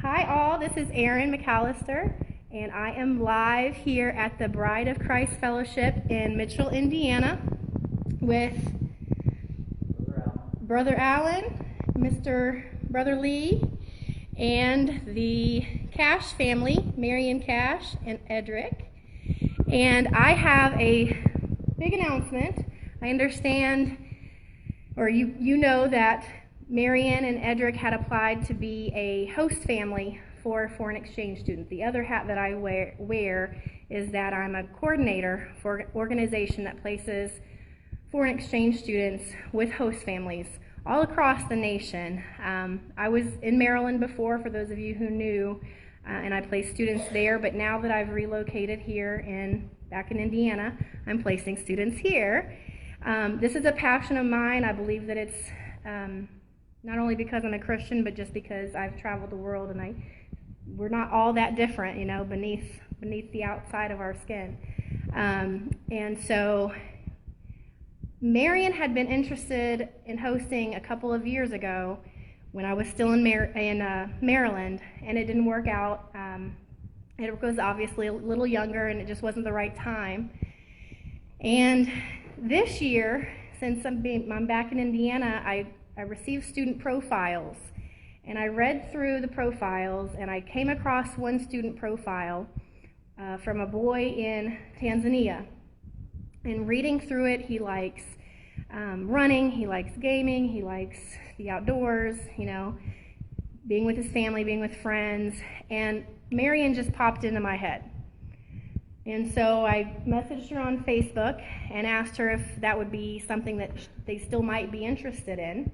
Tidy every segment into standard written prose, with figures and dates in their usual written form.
Hi all, this is Erin McAllister, and I am live here at the Bride of Christ Fellowship in Mitchell, Indiana, with Brother Allen, Brother Lee, and the Cash family, Marion Cash and Edric. And I have a big announcement. I understand, or you know that Marion and Edric had applied to be a host family for foreign exchange students. The other hat that I wear is that I'm a coordinator for an organization that places foreign exchange students with host families all across the nation. I was in Maryland before, for those of you who knew, and I placed students there, but now that I've relocated here back in Indiana, I'm placing students here. This is a passion of mine. I believe that it's not only because I'm a Christian, but just because I've traveled the world and we're not all that different, beneath the outside of our skin. And so Marion had been interested in hosting a couple of years ago when I was still in Maryland, and it didn't work out. It was obviously a little younger, and it just wasn't the right time. And this year, since I'm back in Indiana, I received student profiles, and I read through the profiles, and I came across one student profile from a boy in Tanzania. And reading through it, he likes running, he likes gaming, he likes the outdoors, being with his family, being with friends, and Marion just popped into my head. And so I messaged her on Facebook and asked her if that would be something that they still might be interested in.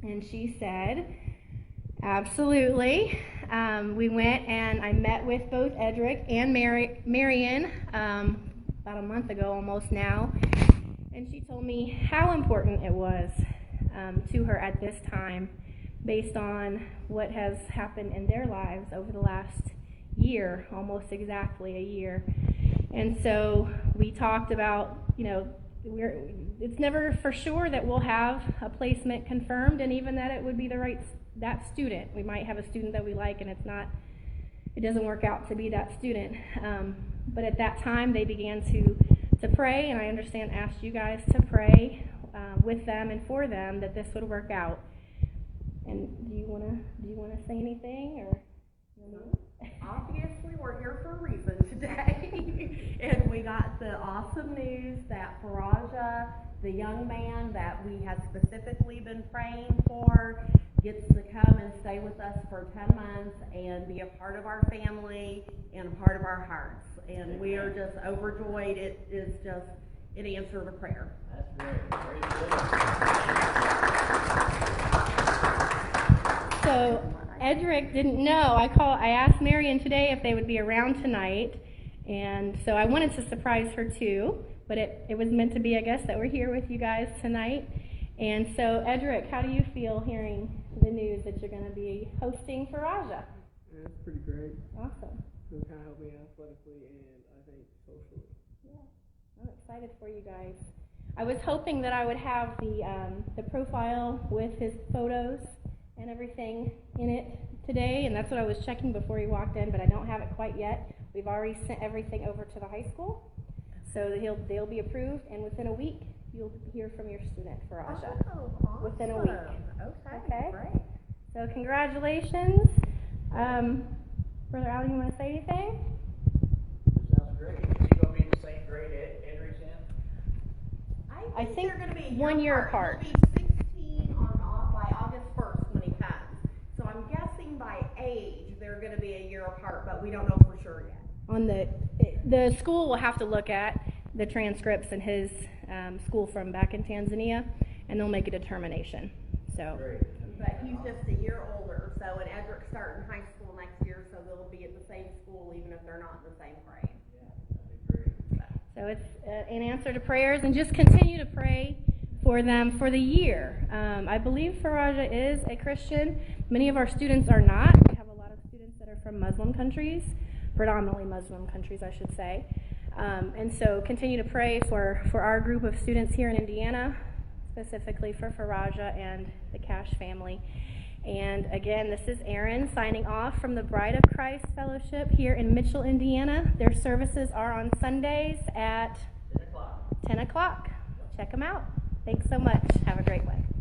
And she said, absolutely. We went and I met with both Edric and Marion about a month ago almost now. And she told me how important it was to her at this time based on what has happened in their lives over the last year, almost exactly a year. And so we talked about, it's never for sure that we'll have a placement confirmed, and even that it would be that student. We might have a student that we like, and it doesn't work out to be that student. But at that time, they began to pray, and I understand asked you guys to pray with them and for them that this would work out. And do you wanna say anything, or? Obviously, we're here for a reason today, and we got the awesome news that Faraja, the young man that we have specifically been praying for, gets to come and stay with us for 10 months and be a part of our family and a part of our hearts. And we are just overjoyed. It is just an answer to prayer. That's great. So Edric didn't know. I asked Marion today if they would be around tonight, and so I wanted to surprise her too, but it was meant to be, I guess, that we're here with you guys tonight. And so, Edric, how do you feel hearing the news that you're going to be hosting Faraja? Yeah, it's pretty great. Awesome. It'll kind of help me athletically and I think socially. Yeah, I'm excited for you guys. I was hoping that I would have the profile with his photos and everything in it today, and that's what I was checking before he walked in, but I don't have it quite yet. We've already sent everything over to the high school, so they'll be approved, and within a week you'll hear from your student, Faraja. Oh, awesome. Within a week. Okay, great. So congratulations. Brother Allen, you want to say anything? Sounds great. Is he going to be in the same grade Edric's in? I think they're going to be 1 year apart. He'll be 16 by August 1st when he comes. So I'm guessing by age they're going to be a year apart, but we don't know for sure yet. On the school will have to look at the transcripts in his school from back in Tanzania, and they'll make a determination. So. Great. But he's just a year older, so and Edric's starting high school next year, so they'll be at the same school even if they're not in the same grade. Yeah, that'd be great. So it's an answer to prayers, and just continue to pray for them for the year. I believe Faraja is a Christian. Many of our students are not. We have a lot of students that are from Muslim countries, predominantly Muslim countries, I should say. And so continue to pray for our group of students here in Indiana, specifically for Faraja and the Cash family. And again, this is Erin signing off from the Bride of Christ Fellowship here in Mitchell, Indiana. Their services are on Sundays at 10 o'clock. 10 o'clock. Check them out. Thanks so much. Have a great one.